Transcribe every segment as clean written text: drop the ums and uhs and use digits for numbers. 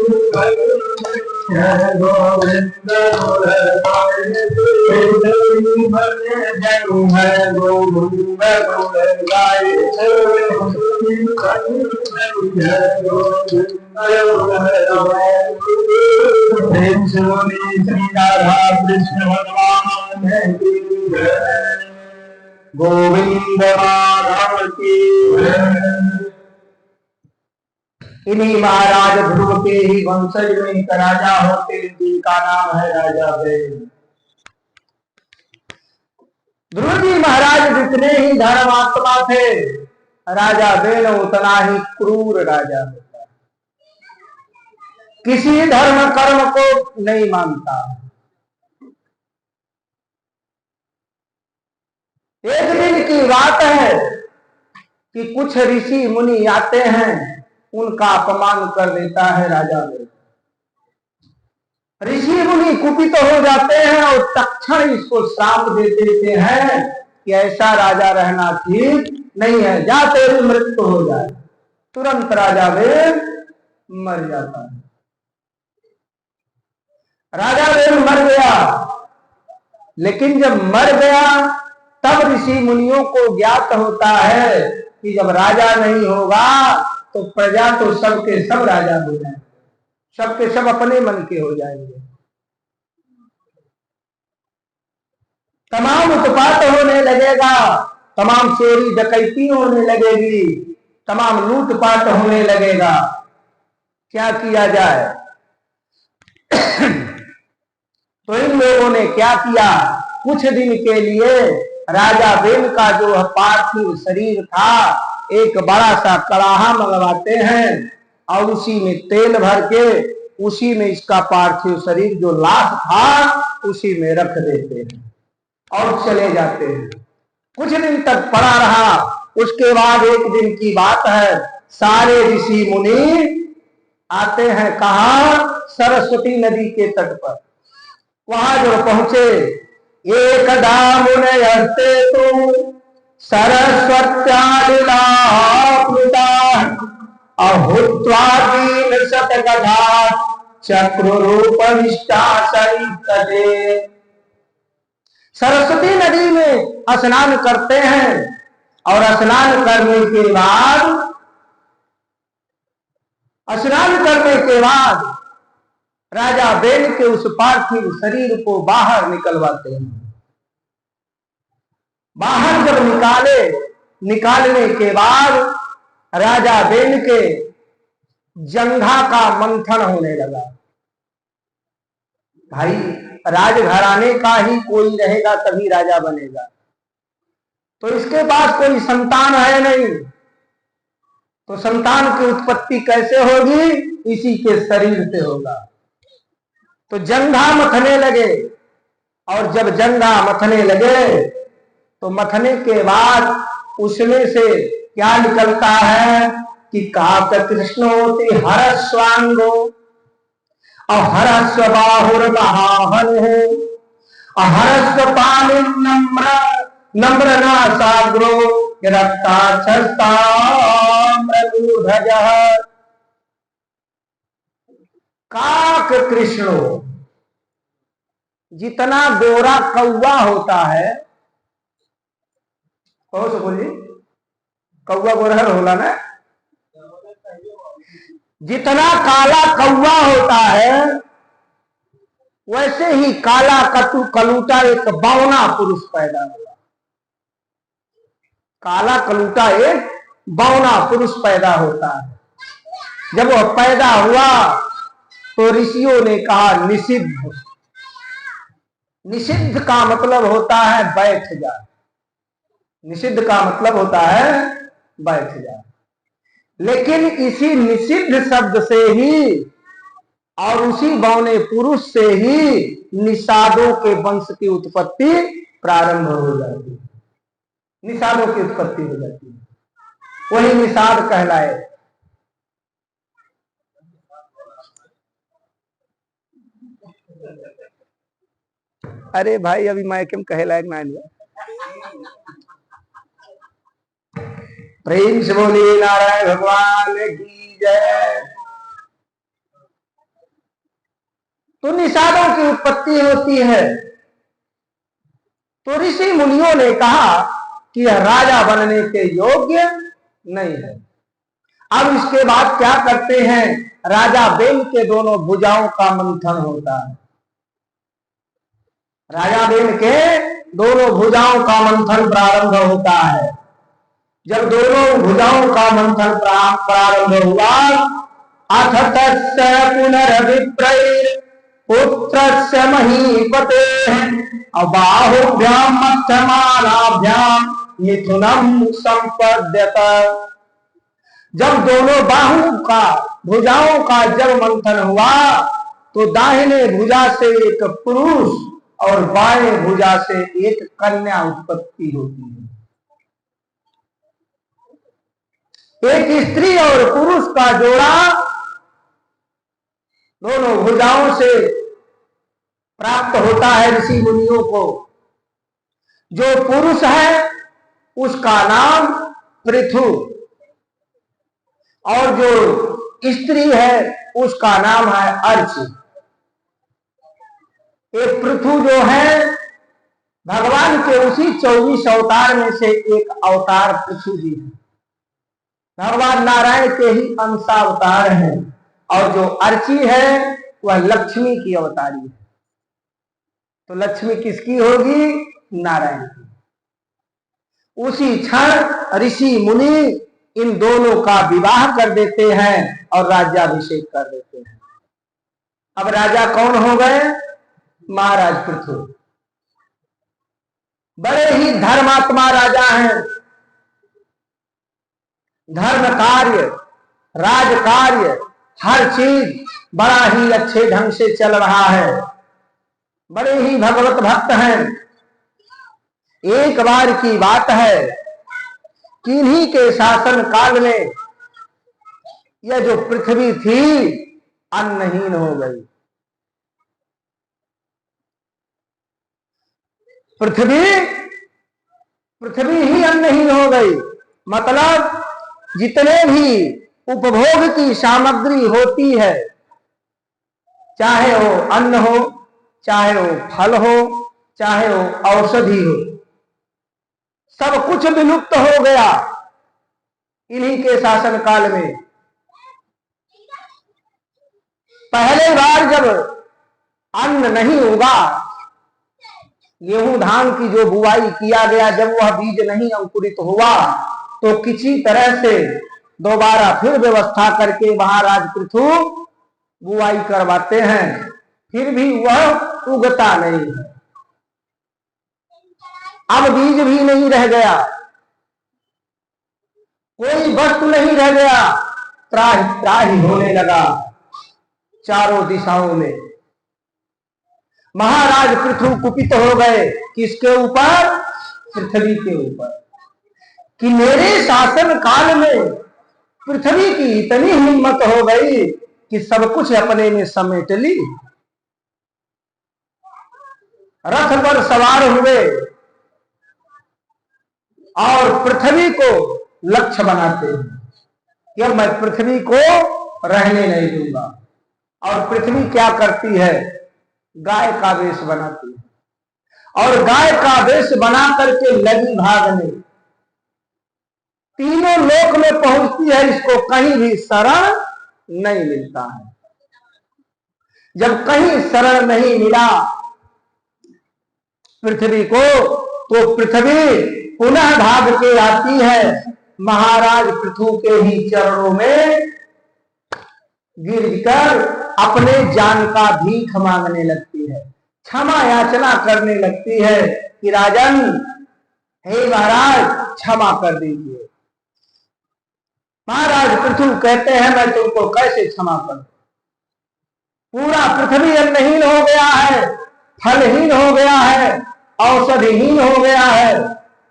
गोविंद श्री राधा कृष्ण भगवान गोविंद माधव की। इन्हीं महाराज ध्रुव के ही वंशज में एक राजा होते जिनका नाम है राजा बेन। ध्रुव जी महाराज जितने ही धर्मात्मा थे, राजा बेन उतना ही क्रूर राजा होता, किसी धर्म कर्म को नहीं मानता। एक दिन की बात है कि कुछ ऋषि मुनि आते हैं, उनका अपमान कर देता है राजा बेन। ऋषि मुनि कुपित हो जाते हैं और तत्क्षण इसको श्राप दे देते हैं कि ऐसा राजा रहना ठीक नहीं है, जा तेरी मृत्यु हो जाए। तुरंत राजा बेन मर जाता है। राजा बेन मर गया, लेकिन जब मर गया तब ऋषि मुनियों को ज्ञात होता है कि जब राजा नहीं होगा तो प्रजा तो सबके सब राजा हो जाएंगे, सबके सब अपने मन के हो जाएंगे। तमाम उत्पात होने लगेगा, तमाम चोरी डकैती होने लगेगी, तमाम लूटपाट होने लगेगा। क्या किया जाए? तो इन लोगों ने क्या किया, कुछ दिन के लिए राजा बेन का जो पार्थिव शरीर था, एक बड़ा सा कड़ाहा मंगवाते हैं और उसी में तेल भर के उसी में इसका पार्थिव शरीर जो लाश था उसी में रख देते हैं और चले जाते हैं। कुछ दिन तक पड़ा रहा। उसके बाद एक दिन की बात है, सारे ऋषि मुनि आते हैं कहा, सरस्वती नदी के तट पर। वहां जो पहुंचे, एकदा मुनयस्ते तु सरस्वत्या लीलाप्लुता अहुत्वा दीन शतगधा चक्रुरूपविष्टा सरितटे। सरस्वती नदी में स्नान करते हैं और स्नान करने के बाद राजा बेन के उस पार्थिव शरीर को बाहर निकलवाते हैं। बाहर जब निकालने के बाद राजा बेन के जंघा का मंथन होने लगा। भाई, राजघराने का ही कोई रहेगा तभी राजा बनेगा, तो इसके पास कोई संतान है नहीं, तो संतान की उत्पत्ति कैसे होगी? इसी के शरीर से होगा। तो जंघा मथने लगे, और जब जंघा मथने लगे तो मथने के बाद उसमें से क्या निकलता है कि काक कृष्णोति हरस्वांगो अहरस्व बाहुर महाहन अहरस्व पानि नम्र नासाग्रो रक्ताक्षस्ता मृदुध्वजः। काक कृष्णो, जितना गोरा कौवा होता है, बोलिए, कौवा गोरा होला ना, जितना काला कौवा होता है वैसे ही काला कटु कलूटा एक बावना पुरुष पैदा हुआ। काला कलूटा एक बावना पुरुष पैदा होता है। जब वह पैदा हुआ तो ऋषियों ने कहा निषिद्ध। निषिद्ध का मतलब होता है बैठ जा। निषिद्ध का मतलब होता है बैठ जा। लेकिन इसी निषिद्ध शब्द से ही और उसी बौने पुरुष से ही निषादों के वंश की उत्पत्ति प्रारंभ हो जाती है। निषादों की उत्पत्ति हो जाती है, वही निषाद कहलाए। अरे भाई, अभी मैं क्यों कहलाए मान लिया। प्रेम से बोलिए नारायण भगवान की जय। तो निषादों की उत्पत्ति होती है। तो ऋषि मुनियों ने कहा कि यह राजा बनने के योग्य नहीं है। अब इसके बाद क्या करते हैं, राजा बेन के दोनों भुजाओं का मंथन होता है। राजा बेन के दोनों भुजाओं का मंथन प्रारंभ होता है। जब दोनों भुजाओं का मंथन प्रारंभ हुआ, अथ तस्य पुनर्विप्रैर् पुत्रस्य महीपतेः बाहुभ्याम मध्यमानाभ्याम मिथुनम संपद्यत। जब दोनों बाहु का भुजाओं का जब मंथन हुआ तो दाहिने भुजा से एक पुरुष और बाएं भुजा से एक कन्या उत्पत्ति होती है। एक स्त्री और पुरुष का जोड़ा दोनों भुजाओं से प्राप्त होता है ऋषि मुनियों को। जो पुरुष है उसका नाम पृथु और जो स्त्री है उसका नाम है अर्ची। एक पृथु जो है भगवान के उसी 24 अवतार में से एक अवतार पृथु जी है। भगवान नारायण के ही अंशावतार है। और जो अर्ची है वह लक्ष्मी की अवतारी है। तो लक्ष्मी किसकी होगी, नारायण की। उसी क्षण ऋषि मुनि इन दोनों का विवाह कर देते हैं और राज्याभिषेक कर देते हैं। अब राजा कौन हो गए, महाराज पृथु। बड़े ही धर्मात्मा राजा हैं। धर्म कार्य, राज कार्य, हर चीज बड़ा ही अच्छे ढंग से चल रहा है। बड़े ही भगवत भक्त हैं। एक बार की बात है कि इन्हीं के शासन काल में यह जो पृथ्वी थी अन्नहीन हो गई। पृथ्वी ही अन्नहीन हो गई। मतलब जितने भी उपभोग की सामग्री होती है, चाहे वो अन्न हो, चाहे वो फल हो, चाहे वो औषधि हो, सब कुछ विलुप्त हो गया इन्हीं के शासन काल में। पहले बार जब अन्न नहीं उगा, गेहूं धान की जो बुआई किया गया, जब वह बीज नहीं अंकुरित हुआ तो किसी तरह से दोबारा फिर व्यवस्था करके महाराज पृथु बुआई करवाते हैं, फिर भी वह उगता नहीं है। अब बीज भी नहीं रह गया, कोई वस्तु नहीं रह गया, त्राहि त्राहि होने लगा चारों दिशाओं में। महाराज पृथु कुपित हो गए। किसके ऊपर, पृथ्वी के ऊपर, कि मेरे शासन काल में पृथ्वी की इतनी हिम्मत हो गई कि सब कुछ अपने में समेट ली। रथ पर सवार हुए और पृथ्वी को लक्ष्य बनाते हैं कि अब मैं पृथ्वी को रहने नहीं दूंगा। और पृथ्वी क्या करती है, गाय का वेश बनाती है और गाय का वेश बना करके लगी भागने। तीनों लोक में पहुंचती है, इसको कहीं भी शरण नहीं मिलता है। जब कहीं शरण नहीं मिला पृथ्वी को, तो पृथ्वी पुनः भाग के आती है महाराज पृथु के ही चरणों में गिरकर अपने जान का भीख मांगने लगती है, क्षमा याचना करने लगती है कि राजन, हे महाराज क्षमा कर दीजिए। महाराज पृथु कहते हैं मैं तुमको कैसे क्षमा करूं, पूरा पृथ्वी अन्नहीन हो गया है, फलहीन हो गया है, औषधिहीन हो गया है,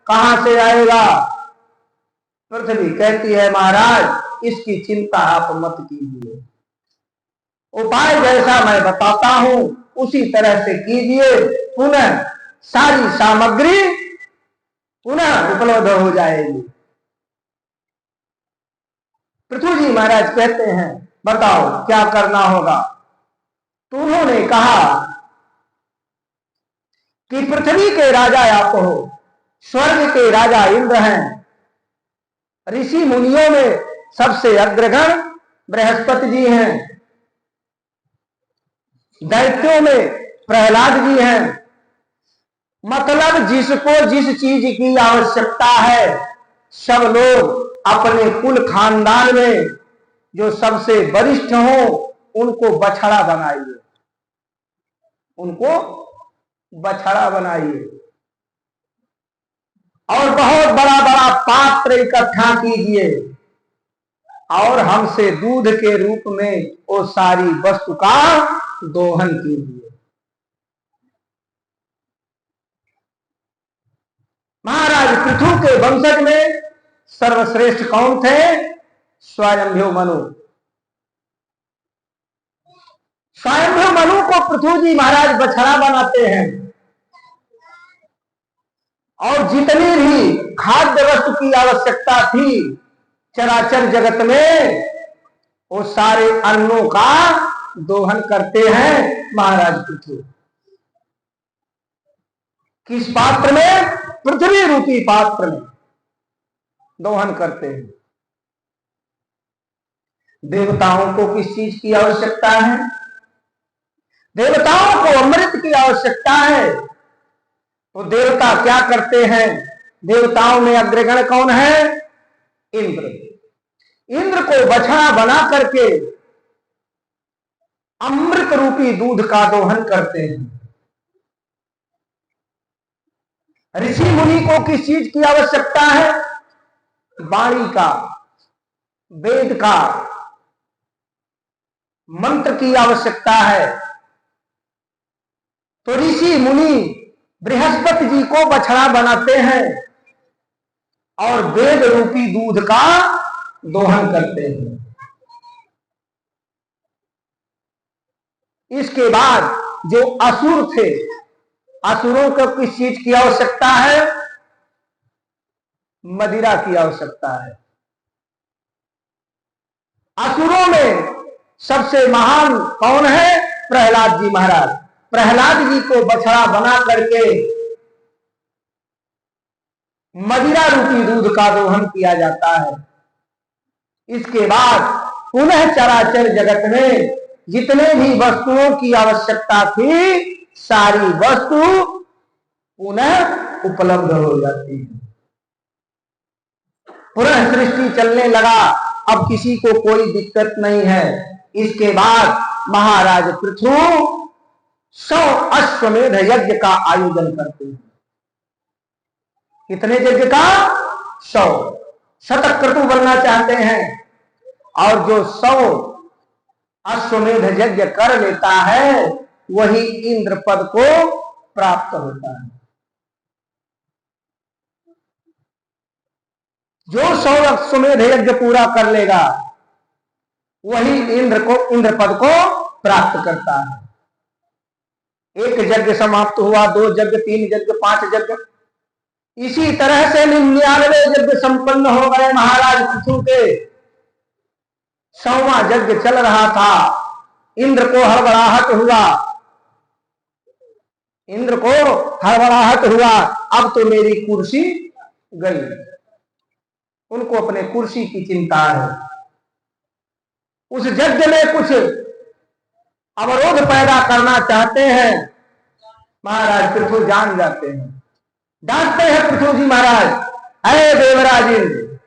कहां से आएगा। पृथ्वी कहती है महाराज इसकी चिंता आप मत कीजिए, उपाय जैसा मैं बताता हूं उसी तरह से कीजिए, पुनः सारी सामग्री पुनः उपलब्ध हो जाएगी। पृथु जी महाराज कहते हैं बताओ क्या करना होगा। तो उन्होंने कहा कि पृथ्वी के राजा आप हो, स्वर्ग के राजा इंद्र हैं, ऋषि मुनियों में सबसे अग्रगण बृहस्पति जी हैं, दैत्यों में प्रहलाद जी हैं। मतलब जिसको जिस चीज की आवश्यकता है, सब लोग अपने कुल खानदान में जो सबसे वरिष्ठ हो उनको बछड़ा बनाइए, उनको बछड़ा बनाइए और बहुत बड़ा बड़ा पात्र इकट्ठा कीजिए और हमसे दूध के रूप में वो सारी वस्तु का दोहन कीजिए। महाराज पृथु के वंशज में सर्वश्रेष्ठ कौन थे? स्वयंभू मनु। स्वयंभू मनु को पृथु जी महाराज बछड़ा बनाते हैं और जितनी भी खाद्य वस्तु की आवश्यकता थी चराचर जगत में, वो सारे अन्नों का दोहन करते हैं महाराज पृथु। किस पात्र में? पृथ्वी रूपी पात्र में दोहन करते हैं। देवताओं को किस चीज की आवश्यकता है? देवताओं को अमृत की आवश्यकता है। तो देवता क्या करते हैं? देवताओं में अग्रगण कौन है? इंद्र। इंद्र को बछड़ा बना करके अमृत रूपी दूध का दोहन करते हैं। ऋषि मुनि को किस चीज की आवश्यकता है? वाणी का, वेद का, मंत्र की आवश्यकता है। तो ऋषि मुनि बृहस्पति जी को बछड़ा बनाते हैं और वेद रूपी दूध का दोहन करते हैं। इसके बाद जो असुर थे, असुरों को किस चीज की आवश्यकता है? मदिरा की आवश्यकता है। असुरों में सबसे महान कौन है? प्रहलाद जी महाराज। प्रहलाद जी को बछड़ा बना करके मदिरा रूपी दूध का दोहन किया जाता है। इसके बाद पुनः चराचर जगत में जितने भी वस्तुओं की आवश्यकता थी सारी वस्तु पुनः उपलब्ध हो जाती है। पुनः सृष्टि चलने लगा, अब किसी को कोई दिक्कत नहीं है। इसके बाद महाराज पृथु 100 अश्वमेध यज्ञ का आयोजन करते हैं। कितने यज्ञ का? 100। शतक्रतु बनना चाहते हैं और जो 100 अश्वमेध यज्ञ कर लेता है वही इंद्र पद को प्राप्त होता है। जो 100 अश्वमेध यज्ञ पूरा कर लेगा वही इंद्र पद को प्राप्त करता है। एक यज्ञ समाप्त हुआ, 2 यज्ञ, 3 यज्ञ, 5 यज्ञ, इसी तरह से 99 यज्ञ संपन्न हो गए महाराज पृथु के। 100वां यज्ञ चल रहा था। इंद्र को हड़बड़ाहट हुआ, इंद्र को हड़बड़ाहट हुआ, अब तो मेरी कुर्सी गई। उनको अपने कुर्सी की चिंता है। उस यज्ञ में कुछ अवरोध पैदा करना चाहते हैं। महाराज पृथु जान जाते हैं, डांटते हैं पृथु जी महाराज, अरे देवराज इंद्र,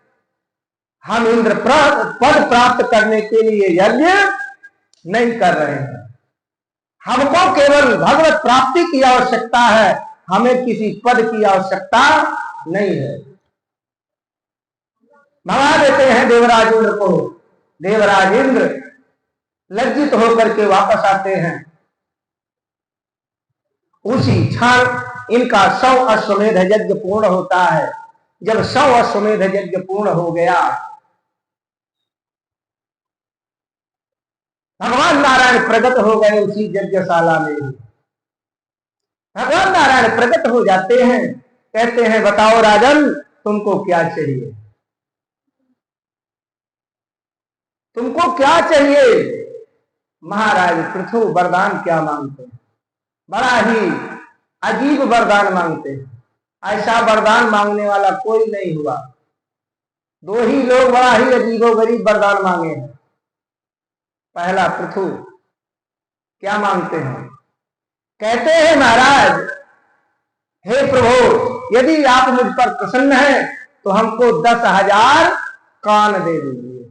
हम इंद्र पद प्राप्त करने के लिए यज्ञ नहीं कर रहे हैं। हमको केवल भगवत प्राप्ति की आवश्यकता है, हमें किसी पद की आवश्यकता नहीं है। भगा देते हैं देवराज इंद्र को। देवराज इंद्र लज्जित होकर के वापस आते हैं। उसी क्षण इनका 100 अश्वमेध यज्ञ पूर्ण होता है। जब 100 अश्वमेध यज्ञ पूर्ण हो गया, भगवान नारायण प्रकट हो गए उसी यज्ञशाला में। भगवान नारायण प्रकट हो जाते हैं, कहते हैं बताओ राजन तुमको क्या चाहिए, तुमको क्या चाहिए? महाराज पृथु वरदान क्या मांगते हैं, बड़ा ही अजीब वरदान मांगते हैं। ऐसा वरदान मांगने वाला कोई नहीं हुआ। दो ही लोग बड़ा ही अजीबो गरीब वरदान मांगे हैं। पहला पृथु क्या मांगते हैं, कहते हैं महाराज हे प्रभु, यदि आप मुझ पर प्रसन्न हैं तो हमको 10,000 कान दे दीजिए।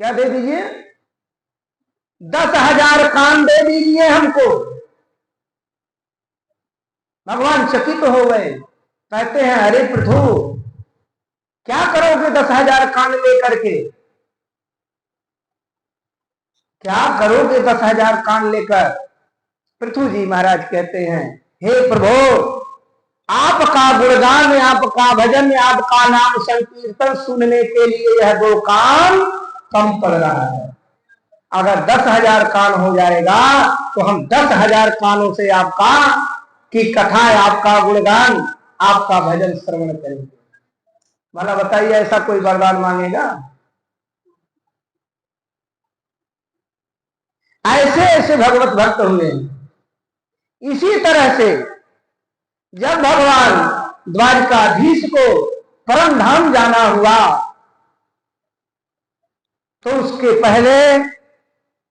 क्या दे दीजिए? 10,000 कान दे दीजिए हमको। भगवान चकित हो गए, कहते हैं अरे पृथु, क्या करोगे 10,000 कान लेकर के? क्या करोगे 10,000 कान लेकर? पृथु जी महाराज कहते हैं हे प्रभु, आपका गुणगान, आपका भजन, आपका नाम संकीर्तन सुनने के लिए यह 2 कान कम पड़ रहा है। अगर 10,000 कान हो जाएगा तो हम 10,000 कानों से आपका की कथा, आपका गुणगान, आपका भजन श्रवण करेंगे। भला बताइए ऐसा कोई वरदान मांगेगा? ऐसे ऐसे भगवत भक्त हुए। इसी तरह से जब भगवान द्वारिकाधीश को परम धाम जाना हुआ तो उसके पहले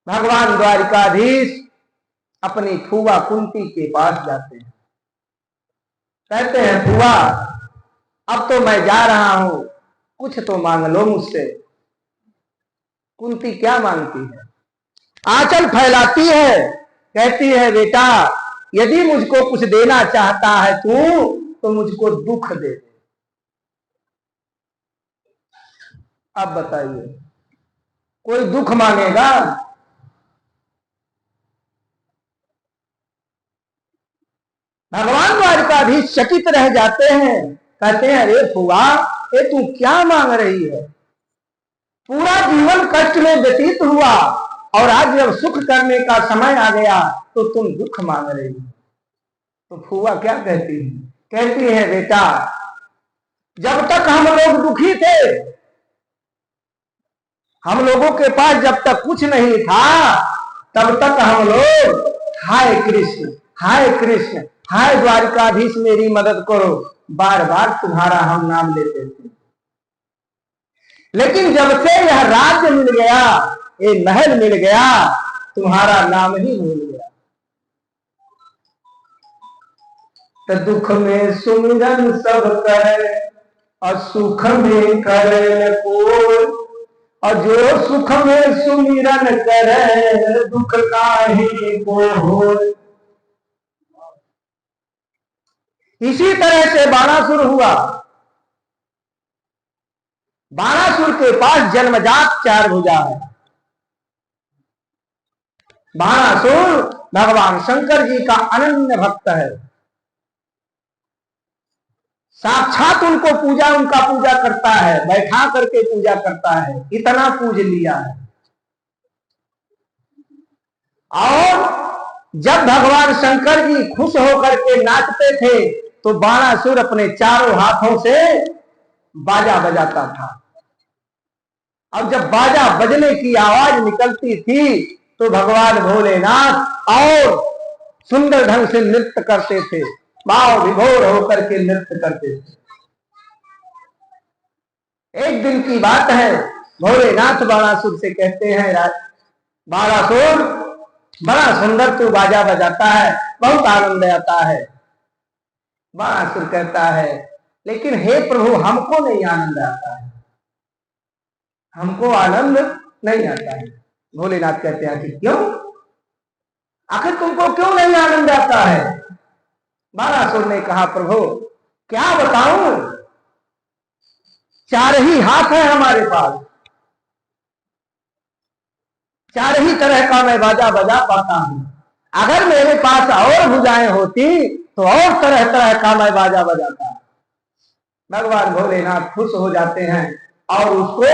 भगवान द्वारिकाधीश अपनी फूआ कुंती के पास जाते हैं। कहते हैं फूआ, अब तो मैं जा रहा हूं, कुछ तो मांग लो मुझसे। कुंती क्या मांगती है? आंचल फैलाती है, कहती है बेटा, यदि मुझको कुछ देना चाहता है तू तो मुझको दुख दे दे। अब बताइए कोई दुख मांगेगा? भगवान द्वारिकाधीश चकित रह जाते हैं, कहते हैं अरे फुआ, ये तू क्या मांग रही है? पूरा जीवन कष्ट में व्यतीत हुआ और आज जब सुख करने का समय आ गया तो तुम दुख मांग रही हो। तो फुआ क्या कहती है? कहती है बेटा, जब तक हम लोग दुखी थे, हम लोगों के पास जब तक कुछ नहीं था, तब तक हम लोग हाय कृष्ण, हाय कृष्ण, हाय द्वारिकाधीश मेरी मदद करो, बार बार तुम्हारा हम नाम लेते थे। लेकिन जब से यह राज्य मिल गया, ये महल मिल गया, तुम्हारा नाम ही भूल गया। तो दुख में सुमिरन सब करे और सुख में करे कोई, और जो सुख में सुमिरन करे दुख काहे को हो। इसी तरह से बाणासुर हुआ। बाणासुर के पास जन्मजात 4 भुजा है। बाणासुर भगवान शंकर जी का अनन्य भक्त है। साक्षात उनको पूजा, उनका पूजा करता है, बैठा करके पूजा करता है, इतना पूज लिया है। और जब भगवान शंकर जी खुश होकर के नाचते थे तो बाणासुर अपने चारों हाथों से बाजा बजाता था। और जब बाजा बजने की आवाज निकलती थी तो भगवान भोलेनाथ और सुंदर ढंग से नृत्य करते थे, भाव विभोर होकर के नृत्य करते थे। एक दिन की बात है, भोलेनाथ बाणासुर से कहते हैं, बाणासुर बड़ा सुंदर तू बाजा बजाता है, बहुत आनंद आता है। बाणासुर कहता है, लेकिन हे प्रभु, हमको नहीं आनंद आता है, हमको आनंद नहीं आता है। भोलेनाथ कहते हैं कि क्यों? आखिर तुमको क्यों नहीं आनंद आता है? बाणासुर ने कहा, प्रभु क्या बताऊं, 4 ही हाथ है हमारे पास, 4 ही तरह का मैं बाजा बजा पाता हूं। अगर मेरे पास और भुजाएं होती तो और तरह तरह का मैं बाजा बजाता। भगवान भोलेनाथ खुश हो जाते हैं और उसको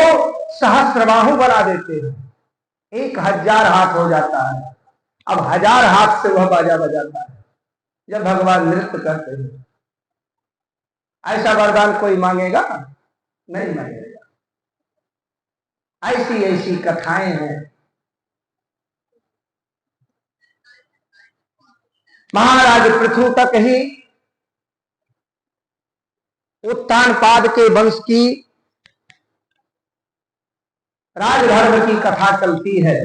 सहस्त्रबाहु बना देते हैं। 1000 हाथ हो जाता है। अब 1000 हाथ से वह बाजा बजाता है जब भगवान नृत्य करते हैं। ऐसा वरदान कोई मांगेगा? नहीं मांगेगा। ऐसी ऐसी कथाएं हैं। महाराज पृथु तक ही उत्तानपाद के वंश की राजधर्म की कथा चलती है।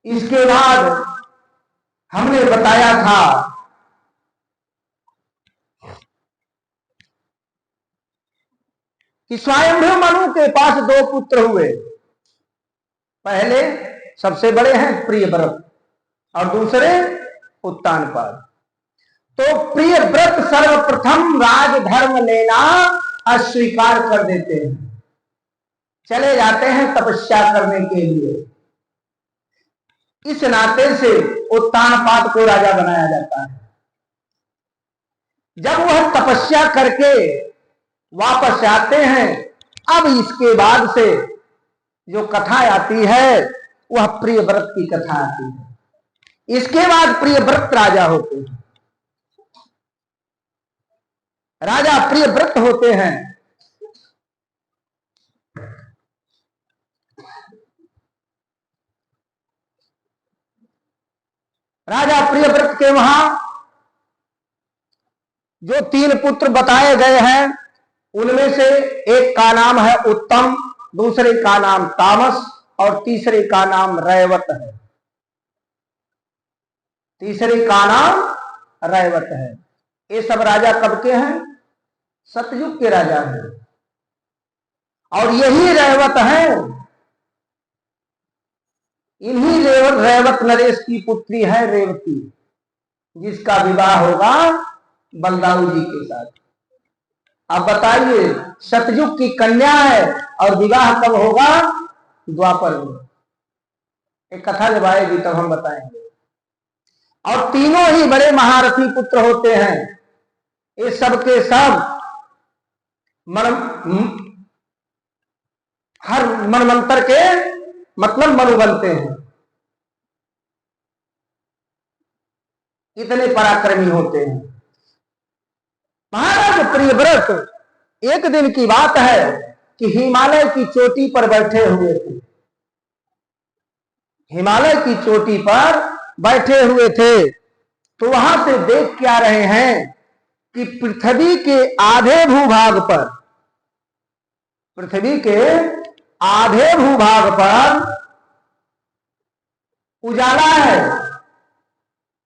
इसके बाद हमने बताया था कि स्वयंभू मनु के पास दो पुत्र हुए। पहले सबसे बड़े हैं प्रियव्रत और दूसरे उत्तानपाद। तो प्रियव्रत सर्वप्रथम राजधर्म लेना अस्वीकार कर देते हैं, चले जाते हैं तपस्या करने के लिए। इस नाते से उत्तानपाद को राजा बनाया जाता है। जब वह तपस्या करके वापस आते हैं, अब इसके बाद से जो कथा आती है वह प्रियव्रत की कथा आती है। इसके बाद प्रियव्रत राजा होते हैं। राजा प्रियव्रत होते हैं। राजा प्रियव्रत के वहां जो तीन पुत्र बताए गए हैं, उनमें से एक का नाम है उत्तम, दूसरे का नाम तामस और तीसरे का नाम रैवत है। तीसरे का नाम रैवत है। ये सब राजा कब के हैं? सतयुग के राजा हैं। और यही रैवत हैं, इन्हीं रैवत नरेश की पुत्री है रेवती, जिसका विवाह होगा बलदाऊ जी के साथ। अब बताइए, सतयुग की कन्या है और विवाह कब होगा? द्वापर में। एक कथा जब आएगी तब हम बताएंगे। और तीनों ही बड़े महारथी पुत्र होते हैं। ये सब के सब हर मनमंत्र के मतलब मनु बनते हैं। इतने पराक्रमी होते हैं। महाराज प्रियव्रत, एक दिन की बात है कि हिमालय की चोटी पर बैठे हुए थे। हिमालय की चोटी पर बैठे हुए थे तो वहां से देख क्या रहे हैं कि पृथ्वी के आधे भूभाग पर, पृथ्वी के आधे भूभाग पर उजाला है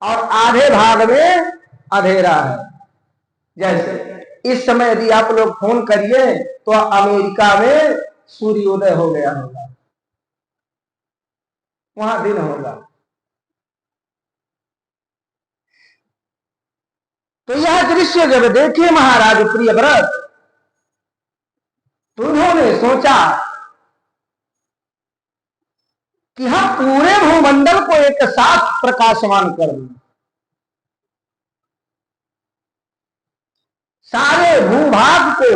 और आधे भाग में अंधेरा है। जैसे इस समय यदि आप लोग फोन करिए तो अमेरिका में सूर्योदय हो गया होगा, वहां दिन होगा। तो यह दृश्य जब देखे महाराज प्रियव्रत, तो उन्होंने सोचा कि हम पूरे भूमंडल को एक साथ प्रकाशमान कर दें, सारे भूभाग को,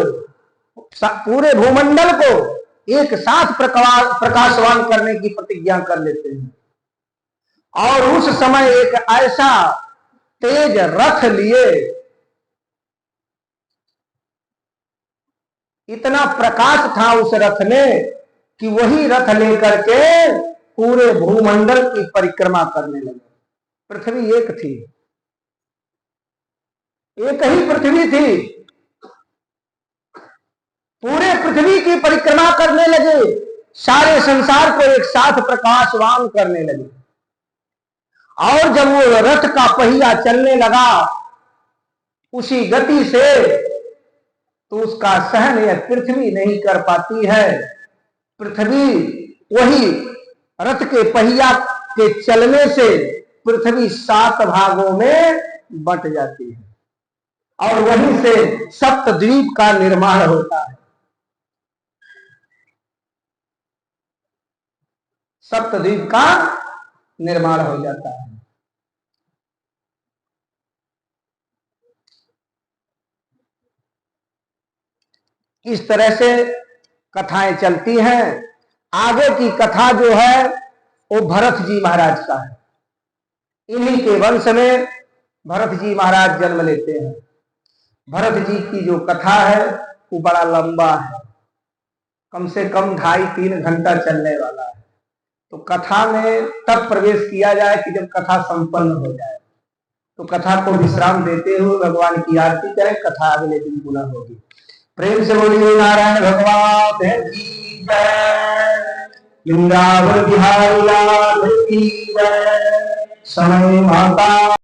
पूरे भूमंडल को एक साथ प्रकाशवान करने की प्रतिज्ञा कर लेते हैं। और उस समय एक ऐसा तेज रथ लिए, इतना प्रकाश था उस रथ में कि वही रथ लेकर के पूरे भूमंडल की परिक्रमा करने लगे। पृथ्वी एक थी, एक ही पृथ्वी थी, पूरे पृथ्वी की परिक्रमा करने लगे, सारे संसार को एक साथ प्रकाशवान करने लगे। और जब वो रथ का पहिया चलने लगा उसी गति से, तो उसका सहन यह पृथ्वी नहीं कर पाती है। पृथ्वी वही रथ के पहिया के चलने से पृथ्वी 7 भागों में बंट जाती है और वहीं से सप्तद्वीप का निर्माण होता है। सप्तद्वीप का निर्माण हो जाता है। इस तरह से कथाएं चलती हैं। आगे की कथा जो है वो भरत जी महाराज का है। इन्हीं के वंश में भरत जी महाराज जन्म लेते हैं। भरत जी की जो कथा है वो बड़ा लंबा है, कम से कम 2.5-3 घंटा चलने वाला है। तो कथा में तब प्रवेश किया जाए कि जब कथा संपन्न हो जाए। तो कथा को विश्राम देते हुए भगवान की आरती करें, कथा अगले दिन पुनः होगी। प्रेम से बोलिए नारायण भगवान की जय, वृंदावन बिहारी लाल की जय, समय माता।